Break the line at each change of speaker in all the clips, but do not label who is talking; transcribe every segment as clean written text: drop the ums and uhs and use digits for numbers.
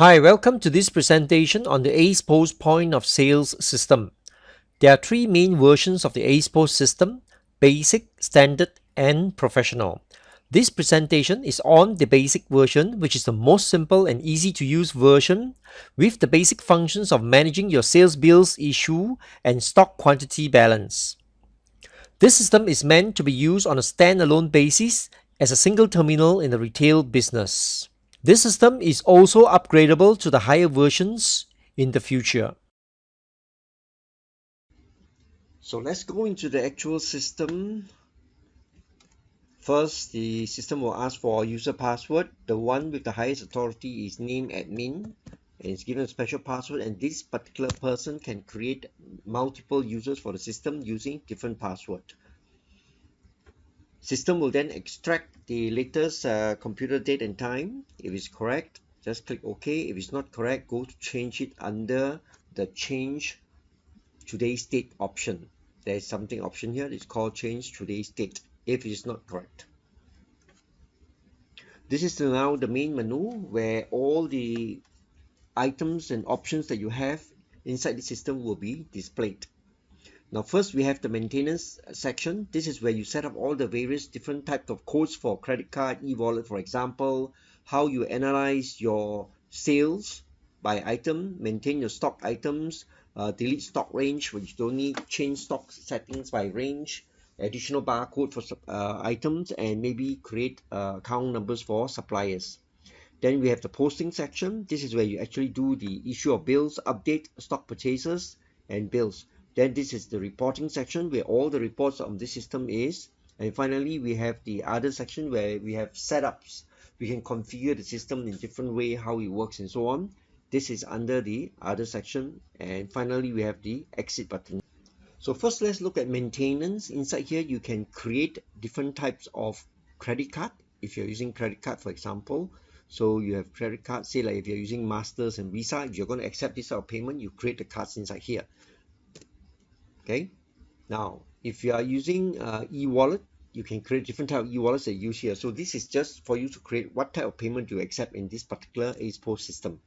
Hi, welcome to this presentation on the AcePos Point of Sales system. There are three main versions of the AcePos system: Basic, Standard, and Professional. This presentation is on the basic version, which is the most simple and easy to use version with the basic functions of managing your sales bills issue and stock quantity balance. This system is meant to be used on a standalone basis as a single terminal in the retail business. This system is also upgradable to the higher versions in the future.
So let's go into the actual system. First, the system will ask for a user password. The one with the highest authority is name admin, and it's given a special password, and this particular person can create multiple users for the system using different password. System will then extract the latest computer date and time. If it's correct, just click OK. If it's not correct, go to change it under the change today's date option. There's something option here. It's called change today's date if it is not correct. This is now the main menu where all the items and options that you have inside the system will be displayed. Now first we have the maintenance section. This is where you set up all the various different types of codes for credit card, e-wallet for example, how you analyze your sales by item, maintain your stock items, delete stock range when you don't need, change stock settings by range, additional barcode for items, and maybe create account numbers for suppliers. Then we have the posting section. This is where you actually do the issue of bills, update stock purchases and bills. Then this is the reporting section where all the reports on this system is. And finally, we have the other section where we have setups. We can configure the system in different way, how it works and so on. This is under the other section. And finally, we have the exit button. So first, let's look at maintenance. Inside here, you can create different types of credit card. If you're using credit card, for example, so you have credit card, say like if you're using Masters and Visa, if you're going to accept this sort of payment, you create the cards inside here. Okay. Now, if you are using e-wallet, you can create different type of e-wallets that you use here. So this is just for you to create what type of payment you accept in this particular AcePos system.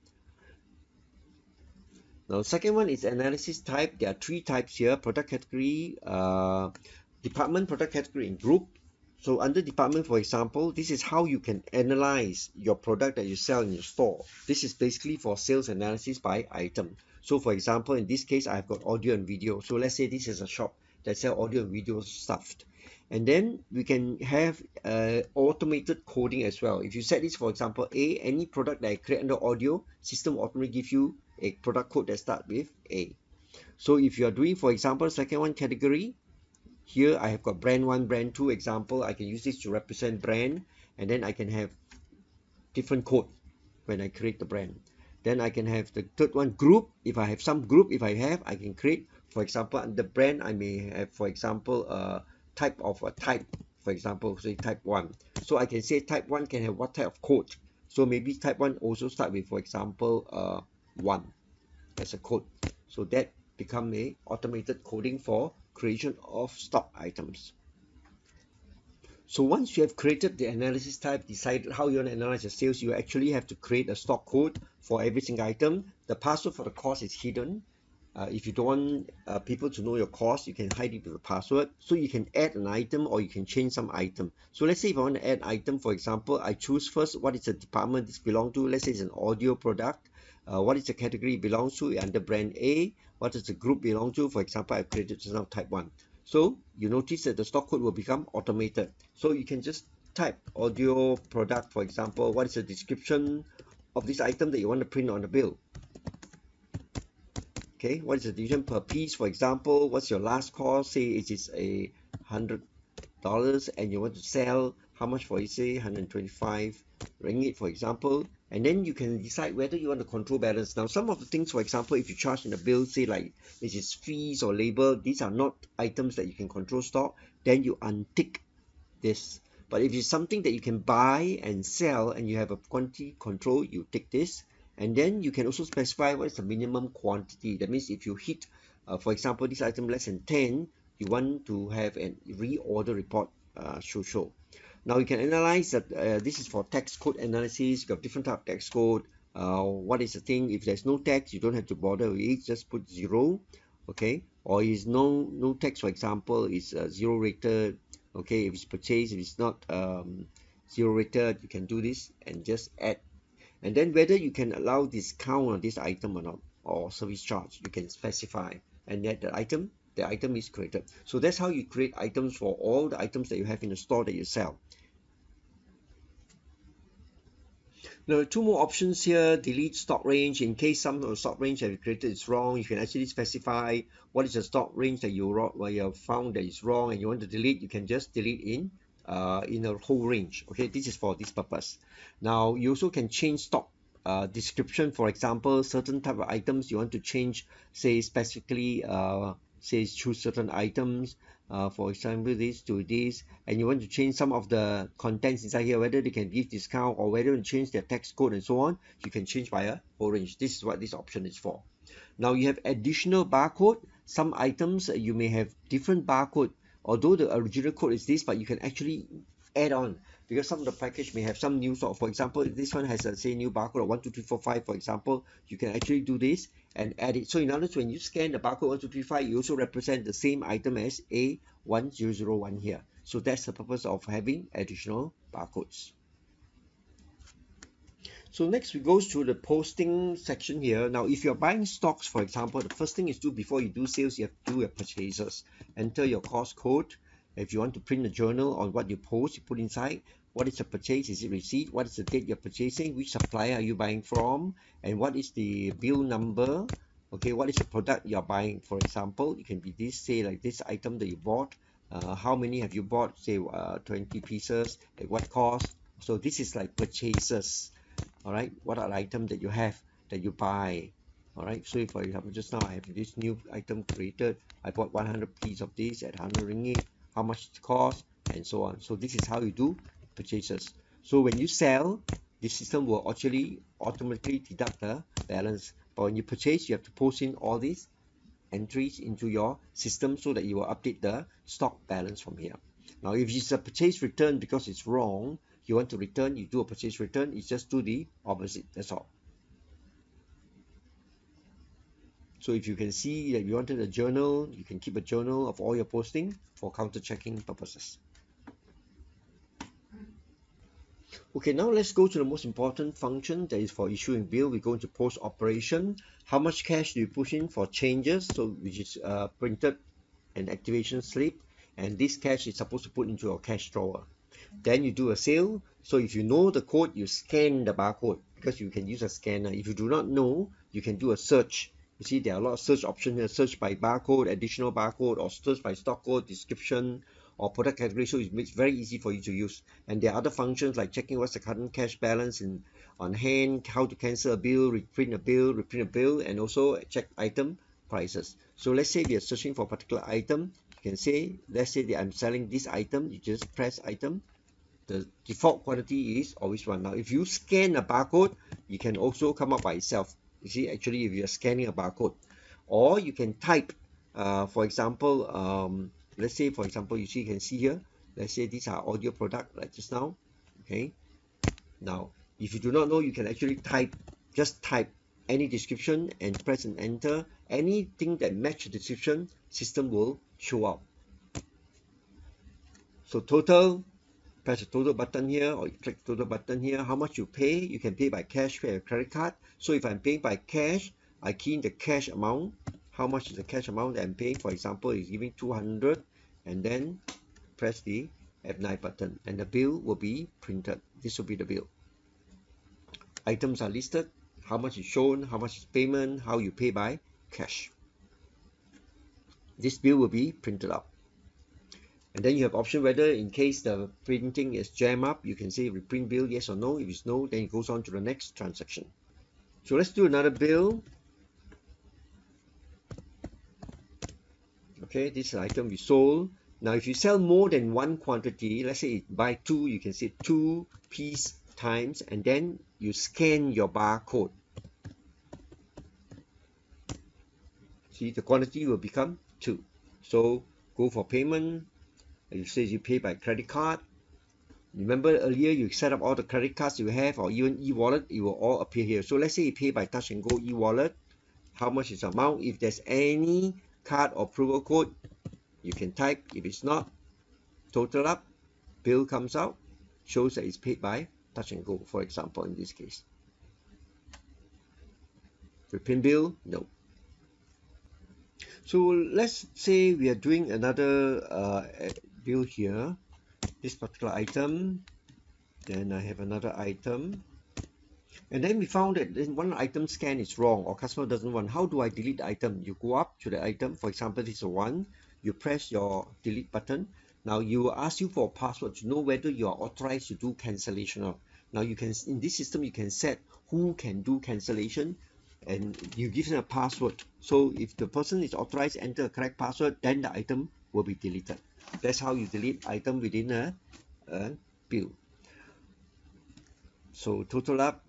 Now, the second one is analysis type. There are three types here: product category, department, product category, and group. So under department, for example, this is how you can analyze your product that you sell in your store. This is basically for sales analysis by item. So for example, in this case, I've got audio and video. So let's say this is a shop that sells audio and video stuff. And then we can have automated coding as well. If you set this, for example, any product that I create under audio, system automatically give you a product code that starts with A. So if you are doing, for example, second one category, here I have got brand 1, brand 2 example. I can use this to represent brand, and then I can have different code when I create the brand. Then I can have the third one, group. If I have some group, I can create, for example, under brand, I may have, for example, type of a type, for example, say type 1. So I can say type 1 can have what type of code. So maybe type 1 also start with, for example, 1 as a code. So that become a automated coding for creation of stock items. So once you have created the analysis type, decided how you want to analyze your sales, you actually have to create a stock code for every single item. The password for the cost is hidden. If you don't want people to know your cost, you can hide it with a password. So you can add an item or you can change some item. So let's say if I want to add item, for example, I choose first what is the department this belongs to. Let's say it's an audio product. What is the category it belongs to under brand A? What does the group belong to? For example, I've created just now type 1. So you notice that the stock code will become automated. So you can just type audio product, for example, what is the description of this item that you want to print on the bill? Okay, what is the division per piece, for example? What's your last cost? Say it is $100 and you want to sell how much for it? Say 125 ringgit, for example. And then you can decide whether you want to control balance. Now, some of the things, for example, if you charge in the bill, say like this is fees or labor, these are not items that you can control stock, then you untick this. But if it's something that you can buy and sell and you have a quantity control, you tick this. And then you can also specify what is the minimum quantity. That means if you hit, for example, this item less than 10, you want to have a reorder report show. Now you can analyze that this is for text code analysis. You have different type of text code, what is the thing. If there's no text, you don't have to bother with it, just put 0. Okay, or is no text, for example, is 0 rated. Okay, if it's purchased, if it's not 0 rated, you can do this and just add. And then whether you can allow discount on this item or not, or service charge, you can specify, and that the item is created. So that's how you create items for all the items that you have in the store that you sell. There are two more options here. Delete stock range. In case some of the stock range that you created is wrong, you can actually specify what is the stock range that you have found that is wrong and you want to delete. You can just delete in a whole range. Okay, this is for this purpose. Now you also can change stock description. For example, certain type of items you want to change, say specifically say choose certain items, for example this to this, and you want to change some of the contents inside here, whether they can give discount or whether to change their text code and so on. You can change by a whole range. This is what this option is for. Now you have additional barcode. Some items you may have different barcode, although the original code is this, but you can actually add on, because some of the package may have some new sort. For example, this one has a say new barcode of 1 2 3 4 5, for example. You can actually do this and add it. So in other words, when you scan the barcode 1 2 3 5, you also represent the same item as A1001 here. So that's the purpose of having additional barcodes. So next we go to the posting section here. Now if you're buying stocks, for example, the first thing is before you do sales, you have to do your purchases. Enter your cost code. If you want to print a journal on what you post, you put inside what is the purchase, is it receipt, what is the date you're purchasing, which supplier are you buying from, and what is the bill number. Okay, what is the product you're buying? For example, it can be this, say like this item that you bought. How many have you bought? Say 20 pieces. At what cost? So this is like purchases. All right, what are the items that you have that you buy? All right, so if, for example, just now I have this new item created. I bought 100 pieces of this at 100 ringgit. How much it costs, and so on. So this is how you do purchases. So when you sell, the system will actually automatically deduct the balance. But when you purchase, you have to post in all these entries into your system so that you will update the stock balance from here. Now if it's a purchase return because it's wrong, you want to return, you do a purchase return, it's just do the opposite, that's all. So if you can see that you wanted a journal, you can keep a journal of all your posting for counter checking purposes. Okay, now let's go to the most important function, that is for issuing bill. We go into post operation. How much cash do you push in for changes? So which is printed and activation slip, and this cash is supposed to put into your cash drawer. Then you do a sale. So if you know the code, you scan the barcode, because you can use a scanner. If you do not know, you can do a search. You see there are a lot of search options here. Search by barcode, additional barcode, or search by stock code, description, or product category. So it makes very easy for you to use. And there are other functions like checking what's the current cash balance on hand, how to cancel a bill, reprint a bill, and also check item prices. So let's say we are searching for a particular item. You can say, let's say that I'm selling this item. You just press item. The default quantity is always 1. Now if you scan a barcode, you can also come up by itself. You see, actually if you're scanning a barcode, or you can type, for example, let's say for example, you can see here, let's say these are audio product like just now. Okay, now if you do not know, you can actually just type any description and press and enter. Anything that match the description, system will show up. So total, press the total button here, or you click the total button here. How much you pay? You can pay by cash, pay by credit card. So if I'm paying by cash, I key in the cash amount. How much is the cash amount that I'm paying? For example, it's giving 200, and then press the F9 button, and the bill will be printed. This will be the bill. Items are listed, how much is shown, how much is payment, how you pay by cash. This bill will be printed up. And then you have option whether in case the printing is jam up, you can say reprint bill, yes or no. If it's no, then it goes on to the next transaction. So let's do another bill. Okay, this item we sold. Now if you sell more than one quantity, let's say buy 2, you can say 2 piece times, and then you scan your barcode. See, the quantity will become 2. So go for payment. It says you pay by credit card. Remember earlier you set up all the credit cards you have, or even e-wallet, it will all appear here. So let's say you pay by Touch and Go e-wallet, how much is the amount? If there's any card or approval code, you can type. If it's not, total up, bill comes out, shows that it's paid by Touch and Go, for example, in this case. Reprint bill, no. So let's say we are doing another bill here, this particular item, then I have another item, and then we found that one item scan is wrong or customer doesn't want. How do I delete the item? You go up to the item, for example, this is a 1, you press your delete button. Now you will ask you for a password to know whether you are authorized to do cancellation or not. Now you can, in this system, you can set who can do cancellation, and you give them a password. So if the person is authorized, enter a correct password, then the item will be deleted. That's how you delete item within a bill. So total up,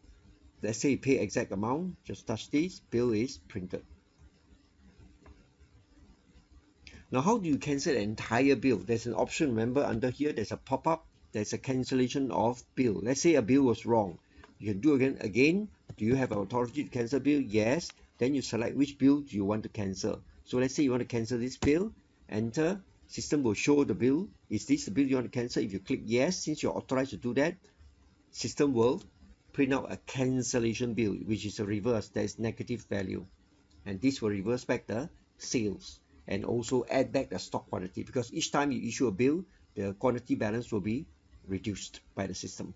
let's say you pay exact amount, just touch this, bill is printed. Now how do you cancel the entire bill? There's an option, remember, under here there's a pop-up, there's a cancellation of bill. Let's say a bill was wrong. You can do again. Do you have authority to cancel bill? Yes. Then you select which bill do you want to cancel. So let's say you want to cancel this bill, enter, system will show the bill. Is this the bill you want to cancel? If you click yes, since you're authorized to do that, system will print out a cancellation bill, which is a reverse, that is negative value. And this will reverse back the sales and also add back the stock quantity, because each time you issue a bill, the quantity balance will be reduced by the system.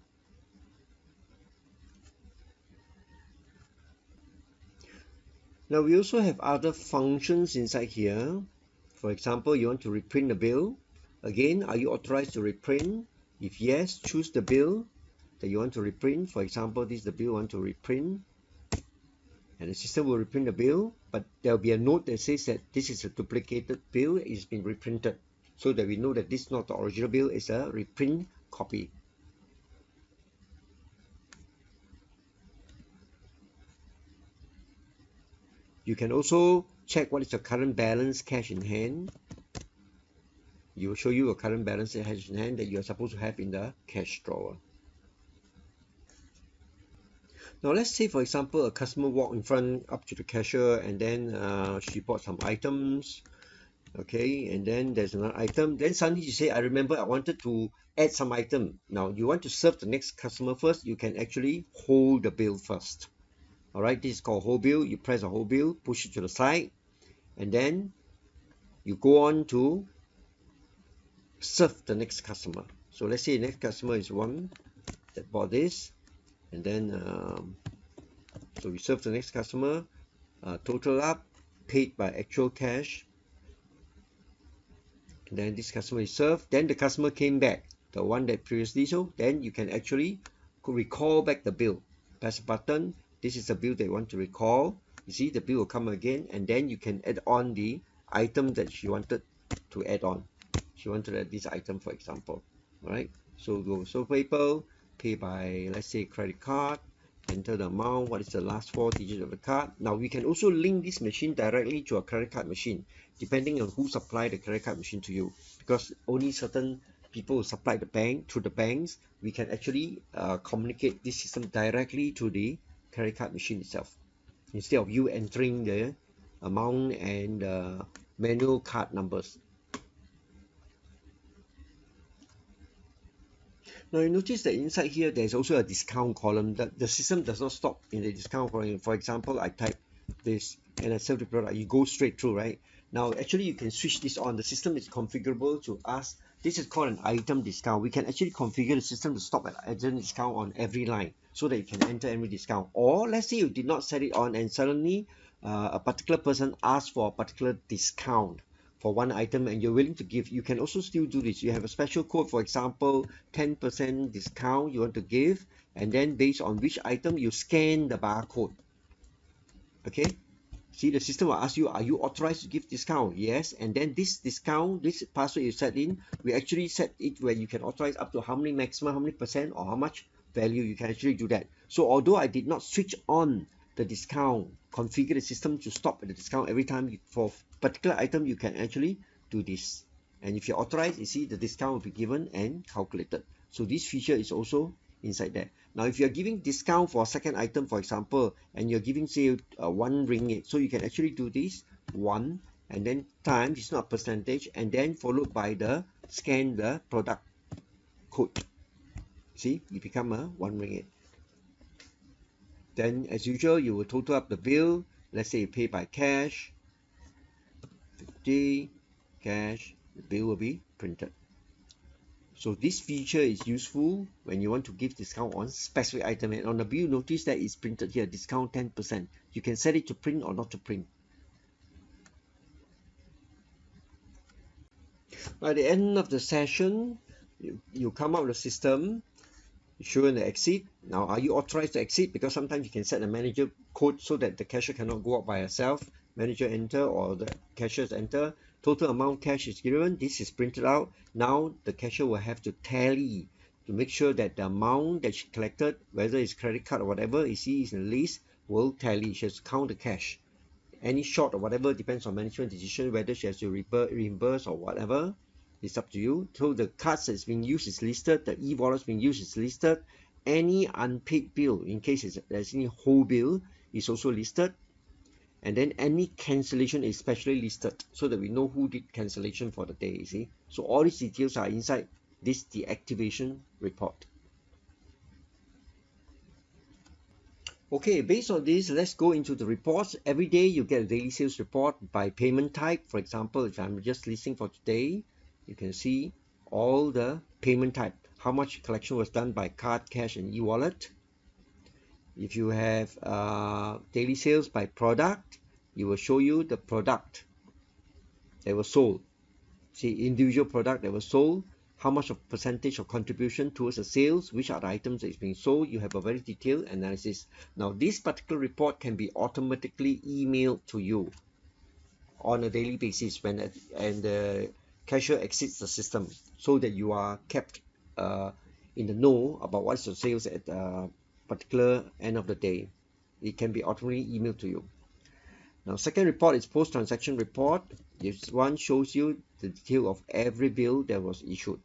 Now we also have other functions inside here. For example, you want to reprint the bill. Again, are you authorized to reprint? If yes, choose the bill that you want to reprint. For example, this is the bill you want to reprint, and the system will reprint the bill, but there will be a note that says that this is a duplicated bill, it's been reprinted, so that we know that this is not the original bill, it's a reprint copy. You can also check what is your current balance cash in hand. It will show you your current balance cash in hand that you are supposed to have in the cash drawer. Now let's say, for example, a customer walked in front up to the cashier, and then she bought some items, okay, and then there's another item. Then suddenly she say, I remember I wanted to add some item. Now you want to serve the next customer first, you can actually hold the bill first. All right, this is called hold bill. You press the hold bill, push it to the side, and then you go on to serve the next customer. So let's say the next customer is one that bought this, and then so we serve the next customer, total up, paid by actual cash, and then this customer is served. Then the customer came back, the one that previously sold. Then you can actually recall back the bill. Press a button, this is the bill that you want to recall. You see the bill will come again, and then you can add on the item that she wanted to add on. She wanted to add this item, for example. All right, so go so PayPal, pay by, let's say, credit card, enter the amount, what is the last 4 digits of the card. Now we can also link this machine directly to a credit card machine, depending on who supplied the credit card machine to you, because only certain people who supply the bank through the banks, we can actually communicate this system directly to the credit card machine itself, instead of you entering the amount and manual card numbers. Now you notice that inside here there's also a discount column. That the system does not stop in the discount column. For example, I type this and I serve the product, you go straight through, right? Now actually you can switch this on. The system is configurable to us. This is called an item discount. We can actually configure the system to stop at item discount on every line, so that you can enter every discount. Or let's say you did not set it on, and suddenly a particular person asks for a particular discount for one item and you're willing to give, you can also still do this. You have a special code, for example, 10% discount you want to give, and then based on which item you scan the barcode. Okay, see, the system will ask you, are you authorized to give discount? Yes. And then this discount, this password you set in, we actually set it where you can authorize up to how many maximum, how many percent, or how much value. You can actually do that. So although I did not switch on the discount, configure the system to stop at the discount every time for particular item, you can actually do this. And if you're authorized, you see the discount will be given and calculated. So this feature is also inside there. Now if you're giving discount for a second item, for example, and you're giving say 1 ringgit, so you can actually do this 1 and then times, it's not percentage, and then followed by the scan the product code. See, it become a 1 ringgit. Then as usual, you will total up the bill. Let's say you pay by cash, 50 cash, the bill will be printed. So this feature is useful when you want to give discount on specific item, and on the bill notice that it's printed here, discount 10%. You can set it to print or not to print. At the end of the session, you come up with a system, show the exit. Now, are you authorized to exit? Because sometimes you can set a manager code so that the cashier cannot go out by herself. Manager enter or the cashiers enter. Total amount cash is given. This is printed out. Now the cashier will have to tally to make sure that the amount that she collected, whether it's credit card or whatever you see is in the list, will tally. She has to count the cash. Any short or whatever depends on management decision, whether she has to reimburse or whatever. It's up to you. So the cards that's being used is listed, the e-wallet being used is listed. Any unpaid bill, in case there's any whole bill, is also listed. And then any cancellation is specially listed so that we know who did cancellation for the day, you see. So all these details are inside this deactivation report. Okay, based on this, let's go into the reports. Every day you get a daily sales report by payment type. For example, if I'm just listing for today, you can see all the payment type, how much collection was done by card, cash, and e-wallet. If you have daily sales by product, it will show you the product that was sold. See, individual product that was sold, how much of percentage of contribution towards the sales, which are the items that is being sold. You have a very detailed analysis. Now, this particular report can be automatically emailed to you on a daily basis when the cashier exits the system, so that you are kept in the know about what's the sales at particular end of the day. It can be automatically emailed to you. Now, second report is post-transaction report. This one shows you the detail of every bill that was issued.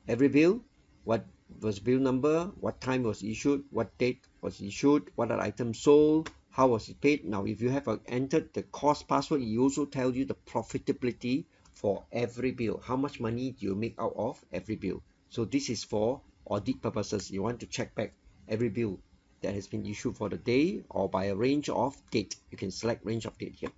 Every bill, what was bill number, what time was issued, what date was issued, what are items sold, how was it paid. Now, if you have entered the cost password, it also tells you the profitability for every bill. How much money do you make out of every bill? So this is for audit purposes. You want to check back every bill that has been issued for the day or by a range of date. You can select range of date here.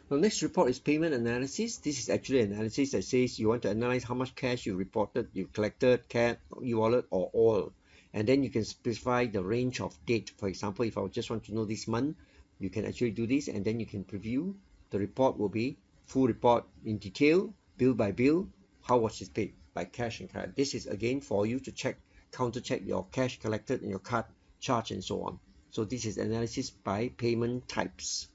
The next report is payment analysis. This is actually an analysis that says you want to analyze how much cash you reported, you collected, cash, e-wallet, or all. And then you can specify the range of date. For example, if I just want to know this month, you can actually do this, and then you can preview. The report will be full report in detail, bill by bill, how was it paid by cash and card. This is again for you to check, counter check your cash collected and your card charge and so on. So this is analysis by payment types.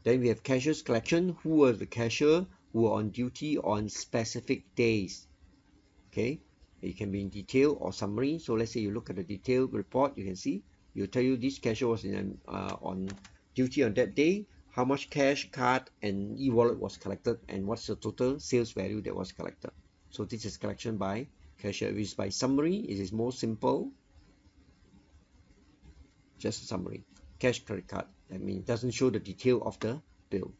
Then we have cashier's collection. Who were the cashier who were on duty on specific days? Okay, it can be in detail or summary. So let's say you look at the detailed report, you can see it will tell you this cashier was on duty on that day, how much cash, card, and e-wallet was collected, and what's the total sales value that was collected. So this is collection by cashier. If it's by summary, it is more simple. Just a summary. Cash, credit card. I mean, it doesn't show the detail of the bill.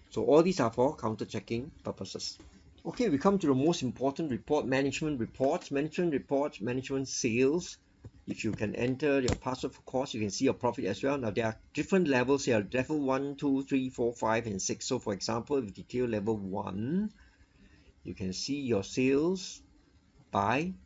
So all these are for counter checking purposes. Okay, we come to the most important report, management reports. Management reports, management sales. If you can enter your password, of course, you can see your profit as well. Now, there are different levels here, level 1, 2, 3, 4, 5, and 6. So, for example, if you detail level 1, you can see your sales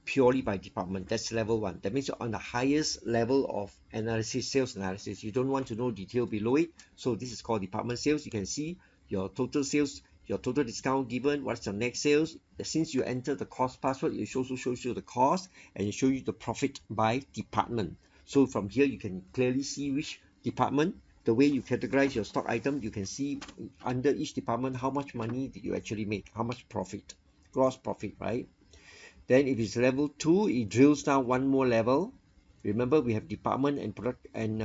purely by department. That's level 1. That means you're on the highest level of analysis, sales analysis. You don't want to know detail below it. So this is called department sales. You can see your total sales, your total discount given, what's your next sales. Since you enter the cost password, it also shows you the cost and it shows you the profit by department. So from here, you can clearly see which department. The way you categorize your stock item, you can see under each department how much money did you actually make, how much profit, gross profit, right? Then if it's level 2, it drills down one more level. Remember, we have department and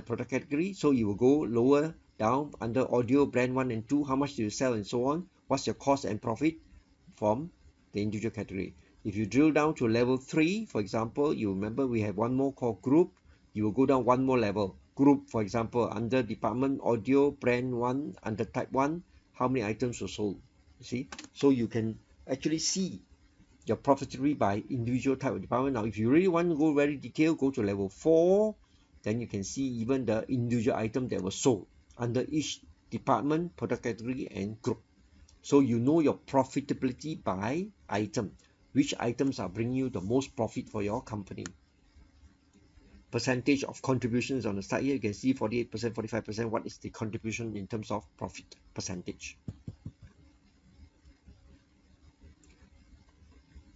product category. So you will go lower down under audio, brand 1 and 2. How much do you sell and so on? What's your cost and profit? from the individual category. If you drill down to level 3, for example, you remember we have one more called group. You will go down one more level. Group, for example, under department audio, brand 1, under type 1, how many items were sold? You see? So you can actually see your profitability by individual type of department. Now, if you really want to go very detailed, go to level 4. Then you can see even the individual item that was sold under each department, product category, and group. So you know your profitability by item. Which items are bringing you the most profit for your company? Percentage of contributions on the side here. You can see 48%, 45%. What is the contribution in terms of profit percentage?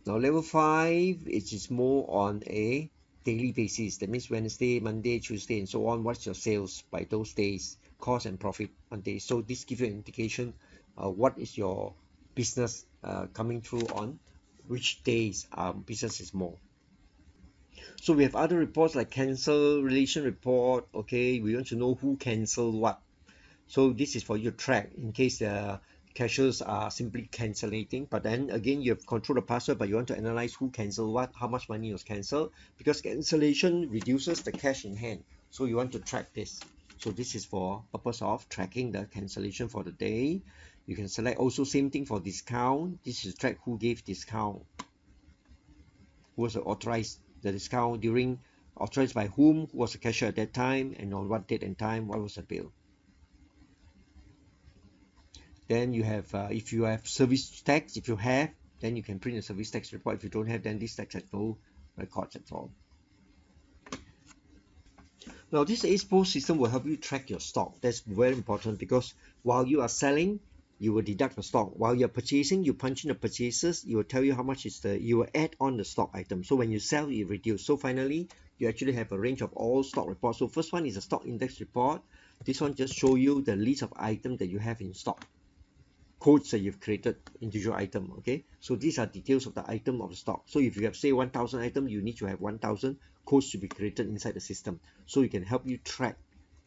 Now level 5, it is more on a daily basis. That means Wednesday, Monday, Tuesday, and so on. What's your sales by those days? Cost and profit on days. So this gives you an indication what is your business coming through on which days business is more. So we have other reports like cancellation report. Okay, we want to know who cancelled what. So this is for you to track in case the cashiers are simply cancellating. But then again, you have control the password, but you want to analyze who cancelled what, how much money was cancelled, because cancellation reduces the cash in hand. So you want to track this. So this is for purpose of tracking the cancellation for the day. You can select also same thing for discount. This is track who gave discount, who was authorized the discount during, authorized by whom was the cashier at that time, and on what date and time, what was the bill. Then you have, if you have service tax, if you have, then you can print a service tax report. If you don't have, then this tax has no records at all. Now this AcePos system will help you track your stock. That's very important because while you are selling, you will deduct the stock. While you're purchasing, you punch in the purchases, you will tell you how much is the, you will add on the stock item. So when you sell, you reduce. So finally, you actually have a range of all stock reports. So first one is a stock index report. This one just show you the list of items that you have in stock. Codes that you've created, individual item. Okay, so these are details of the item of the stock. So if you have say 1,000 items, you need to have 1,000 codes to be created inside the system, so it can help you track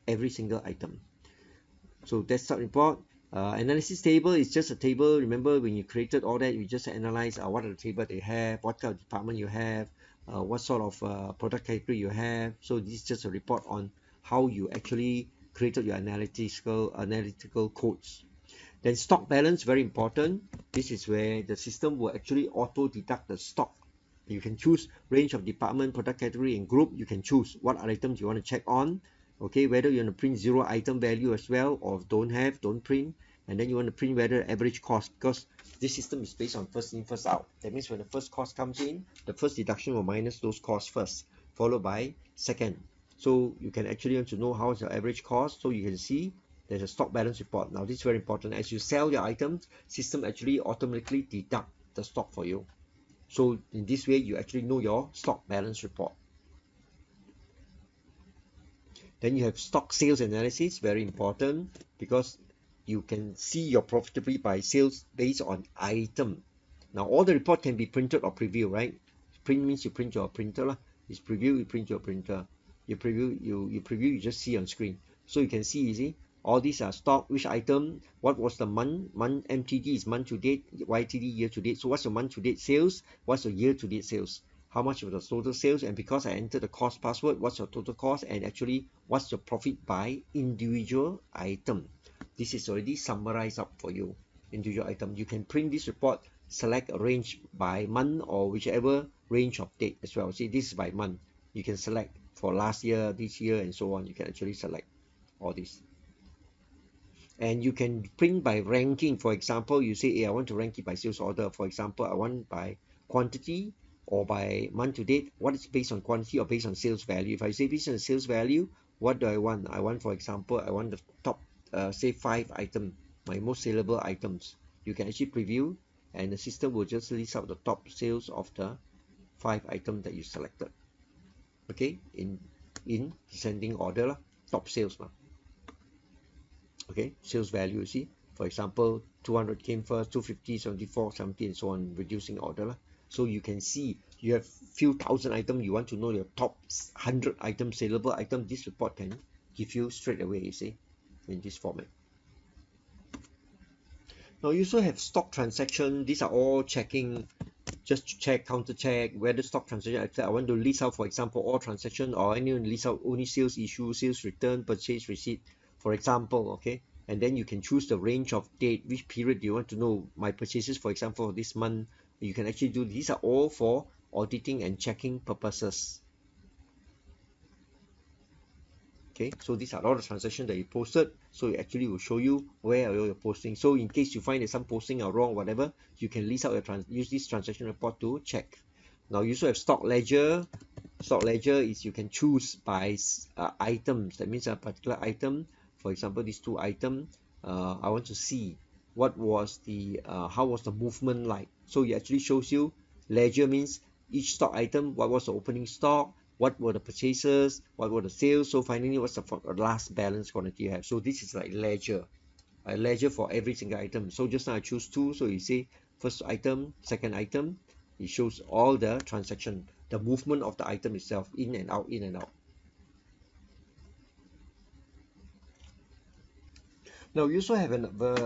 every single item. So that's stock report. Analysis table is just a table. Remember when you created all that, you just analyze what are the table they have, what kind of department you have, what sort of product category you have. So this is just a report on how you actually created your analytical codes. Then stock balance, very important. This is where the system will actually auto deduct the stock. You can choose range of department, product category, and group. You can choose what items you want to check on. Okay, whether you want to print 0 item value as well, or don't print. And then you want to print whether average cost, because this system is based on first in, first out. That means when the first cost comes in, the first deduction will minus those costs first, followed by second. So you can actually want to know how is your average cost. So you can see there's a stock balance report. Now this is very important. As you sell your items, system actually automatically deduct the stock for you. So in this way, you actually know your stock balance report. Then you have stock sales analysis, very important, because you can see your profitability by sales based on item. Now all the report can be printed or preview, right? Print means you print your printer lah. It's preview, you print your printer. You preview, you preview, you just see on screen. So you can see, you see, all these are stock, which item, what was the month MTD is month to date, YTD year to date. So what's your month to date sales? What's your year to date sales? How much of the total sales? And because I entered the cost password, what's your total cost? And actually, what's your profit by individual item? This is already summarized up for you, individual item. You can print this report, select a range by month or whichever range of date as well. See, this is by month. You can select for last year, this year, and so on. You can actually select all this. And you can print by ranking. For example, you say, hey, I want to rank it by sales order. For example, I want by quantity or by month to date. What is based on quantity or based on sales value? If I say based on sales value, what do I want? I want, for example, I want the top, say 5 items, my most saleable items. You can actually preview, and the system will just list out the top sales of the 5 items that you selected. Okay, in descending order lah, top sales lah. Okay, sales value, you see, for example, 200 came first, 250, 74, 70, and so on, reducing order lah. So you can see you have few thousand items, you want to know your top 100 items, saleable item, this report can give you straight away, you see, in this format. Now you also have stock transaction. These are all checking, just to check, counter check whether stock transaction. I want to list out, for example, all transaction, or I need to list out only sales issue, sales return, purchase receipt, for example. Okay, and then you can choose the range of date, which period do you want to know my purchases, for example, this month. You can actually do, these are all for auditing and checking purposes. Okay, so these are all the transactions that you posted, so it actually will show you where are your posting. So in case you find that some posting are wrong, whatever, you can list out your use this transaction report to check. Now you also have stock ledger. Stock ledger is you can choose by items. That means a particular item, for example these two items, I want to see what was the how was the movement like. So it actually shows you, ledger means each stock item, what was the opening stock, what were the purchases, what were the sales, so finally what's the last balance quantity you have. So this is like ledger, a ledger for every single item. So just now I choose two, so you see first item, second item, it shows all the transaction, the movement of the item itself, in and out, in and out. Now you also have an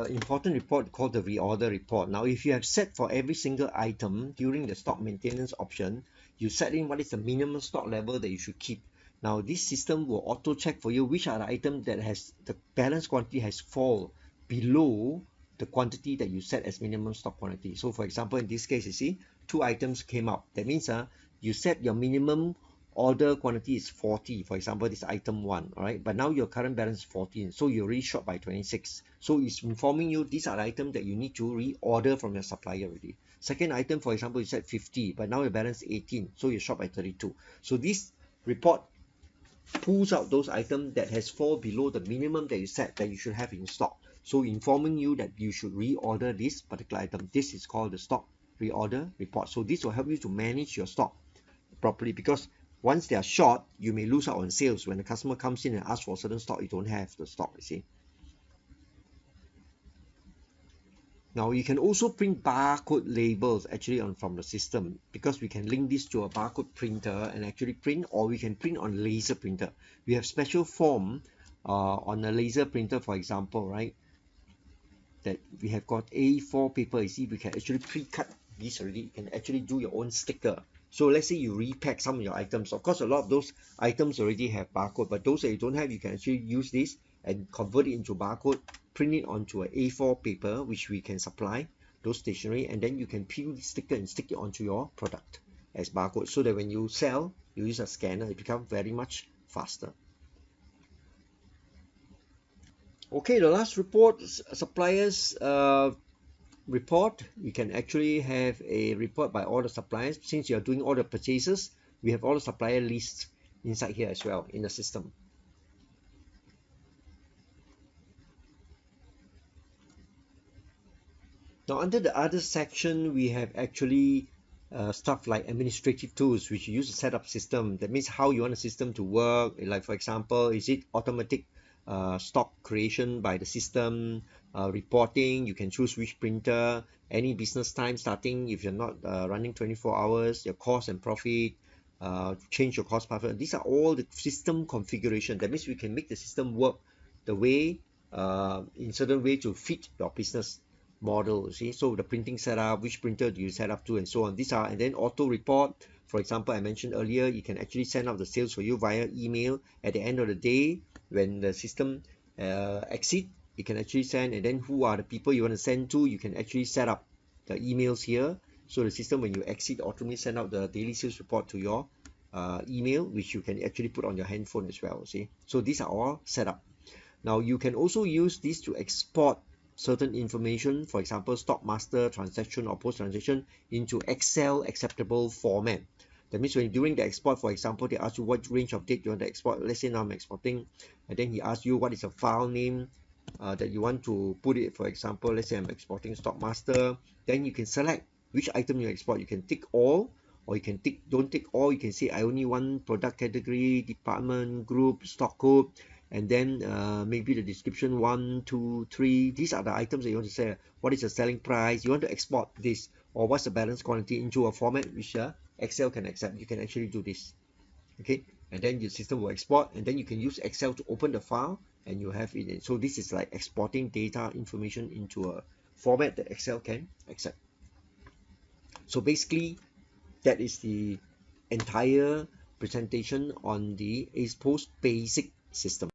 important report called the reorder report. Now if you have set for every single item during the stock maintenance option, you set in what is the minimum stock level that you should keep. Now this system will auto check for you which are the items that has the balance quantity has fall below the quantity that you set as minimum stock quantity. So for example, in this case, you see two items came up. That means you set your minimum order quantity is 40, for example this item 1, all right, but now your current balance is 14, so you're already short by 26. So it's informing you these are items that you need to reorder from your supplier already. Second item, for example, you set 50, but now your balance is 18, so you're short by 32. So this report pulls out those items that has fall below the minimum that you set that you should have in stock, so informing you that you should reorder this particular item. This is called the stock reorder report. So this will help you to manage your stock properly, because once they are short, you may lose out on sales. When the customer comes in and asks for certain stock, you don't have the stock, you see. Now you can also print barcode labels actually from the system, because we can link this to a barcode printer and actually print, or we can print on laser printer. We have special form on a laser printer, for example, right, that we have got A4 paper. You see, we can actually pre-cut this already. You can actually do your own sticker. So let's say you repack some of your items. Of course, a lot of those items already have barcode, but those that you don't have, you can actually use this and convert it into barcode, print it onto an A4 paper, which we can supply, those stationery, and then you can peel the sticker and stick it onto your product as barcode, so that when you sell, you use a scanner, it becomes very much faster. Okay, the last report, suppliers report. You can actually have a report by all the suppliers. Since you're doing all the purchases, we have all the supplier lists inside here as well in the system. Now under the other section, we have actually stuff like administrative tools, which you use to set up system. That means how you want the system to work. Like for example, is it automatic stock creation by the system, reporting, you can choose which printer, any business time starting if you're not running 24 hours, your cost and profit, change your cost pattern. These are all the system configuration. That means we can make the system work the way in certain way to fit your business model, you see. So the printing setup, which printer do you set up to, and so on. These are, and then auto report. For example, I mentioned earlier, you can actually send out the sales for you via email. At the end of the day, when the system exit, you can actually send, and then who are the people you want to send to, you can actually set up the emails here. So the system, when you exit, automatically send out the daily sales report to your email, which you can actually put on your handphone as well, see. So these are all set up. Now you can also use this to export certain information, for example, stock master transaction or post transaction, into Excel acceptable format. That means when during the export, for example, they ask you what range of date you want to export. Let's say now I'm exporting, and then he asks you what is a file name that you want to put it. For example, let's say I'm exporting stock master. Then you can select which item you export. You can tick all, or you can tick don't tick all. You can say I only want product category, department, group, stock code, and then maybe the description 1, 2, 3. These are the items that you want to say. What is the selling price? You want to export this, or what's the balance quantity, into a format which Excel can accept. You can actually do this, okay, and then your system will export, and then you can use Excel to open the file, and you have it. So this is like exporting data information into a format that Excel can accept. So basically, that is the entire presentation on the AcePos Basic system.